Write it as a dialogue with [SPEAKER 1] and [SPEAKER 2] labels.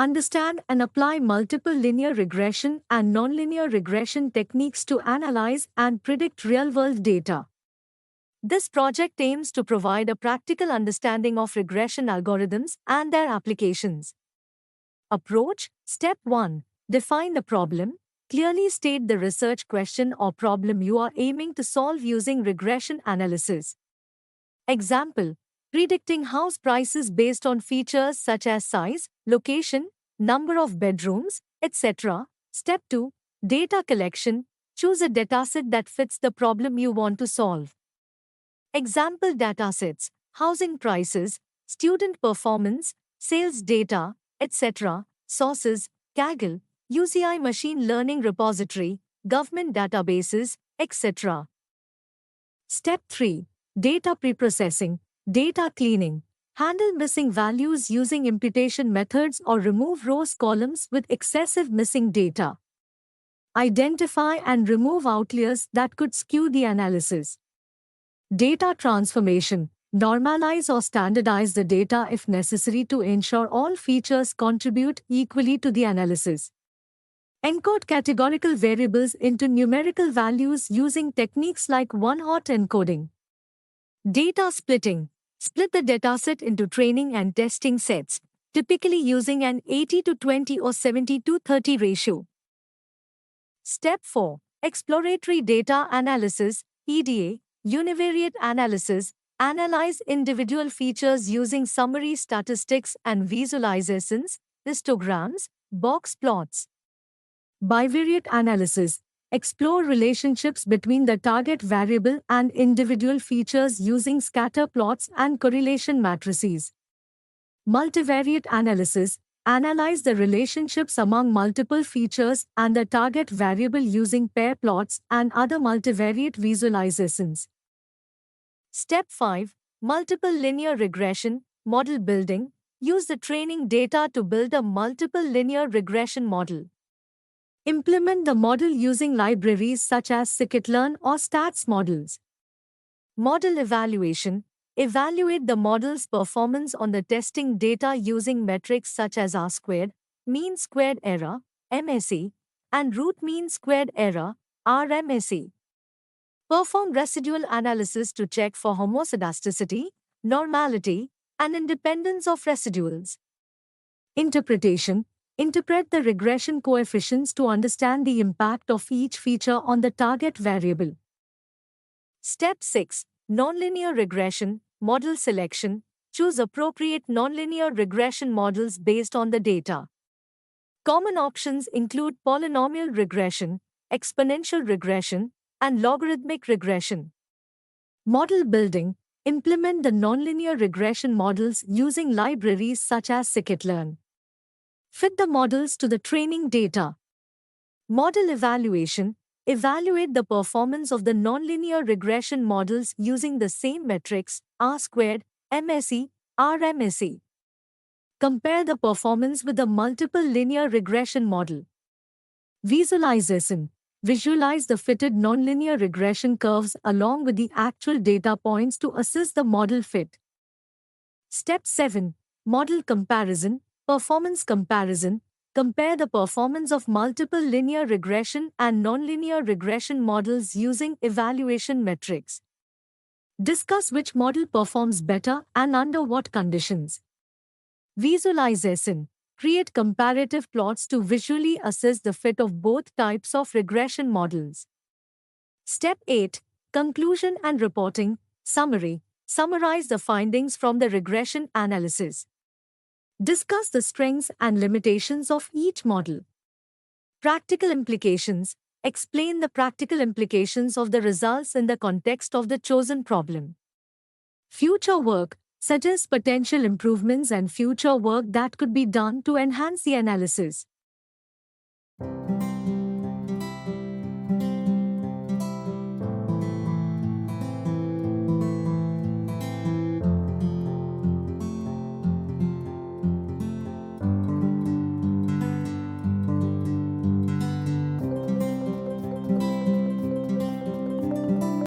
[SPEAKER 1] Understand and apply multiple linear regression and nonlinear regression techniques to analyze and predict real-world data. This project aims to provide a practical understanding of regression algorithms and their applications. Approach. Step 1. Define the problem. Clearly state the research question or problem you are aiming to solve using regression analysis. Example: predicting house prices based on features such as size, location, number of bedrooms, etc. Step 2. Data collection. Choose a dataset that fits the problem you want to solve. Example datasets: housing prices, student performance, sales data, etc. Sources: Kaggle, UCI machine learning repository, government databases, etc. Step 3. Data preprocessing, data cleaning. Handle missing values using imputation methods or remove rows columns with excessive missing data. Identify and remove outliers that could skew the analysis. Data transformation. Normalize or standardize the data if necessary to ensure all features contribute equally to the analysis. Encode categorical variables into numerical values using techniques like one-hot encoding. Data splitting. Split the dataset into training and testing sets, typically using an 80-20 or 70-30 ratio. Step 4. Exploratory data analysis, EDA, univariate analysis. Analyze individual features using summary statistics and visualizations, histograms, box plots. Bivariate analysis. Explore relationships between the target variable and individual features using scatter plots and correlation matrices. Multivariate analysis. Analyze the relationships among multiple features and the target variable using pair plots and other multivariate visualizations. Step 5. Multiple linear regression, model building. Use the training data to build a multiple linear regression model. Implement the model using libraries such as scikit-learn or stats models. Model evaluation. Evaluate the model's performance on the testing data using metrics such as R-squared, mean squared error, MSE, and root mean squared error, RMSE. Perform residual analysis to check for homoscedasticity, normality, and independence of residuals. Interpretation. Interpret the regression coefficients to understand the impact of each feature on the target variable. Step 6. Nonlinear regression, model selection. Choose appropriate nonlinear regression models based on the data. Common options include polynomial regression, exponential regression, and logarithmic regression. Model building. Implement the nonlinear regression models using libraries such as scikit-learn. Fit the models to the training data. Model evaluation. Evaluate the performance of the nonlinear regression models using the same metrics, R-squared, MSE, RMSE. Compare the performance with the multiple linear regression model. Visualization. Visualize the fitted nonlinear regression curves along with the actual data points to assess the model fit. Step 7. Model comparison, performance comparison. Compare the performance of multiple linear regression and nonlinear regression models using evaluation metrics. Discuss which model performs better and under what conditions. Visualization. Create comparative plots to visually assess the fit of both types of regression models. Step 8. Conclusion and reporting. Summary. Summarize the findings from the regression analysis. Discuss the strengths and limitations of each model. Practical implications. Explain the practical implications of the results in the context of the chosen problem. Future work. Suggest potential improvements and future work that could be done to enhance the analysis.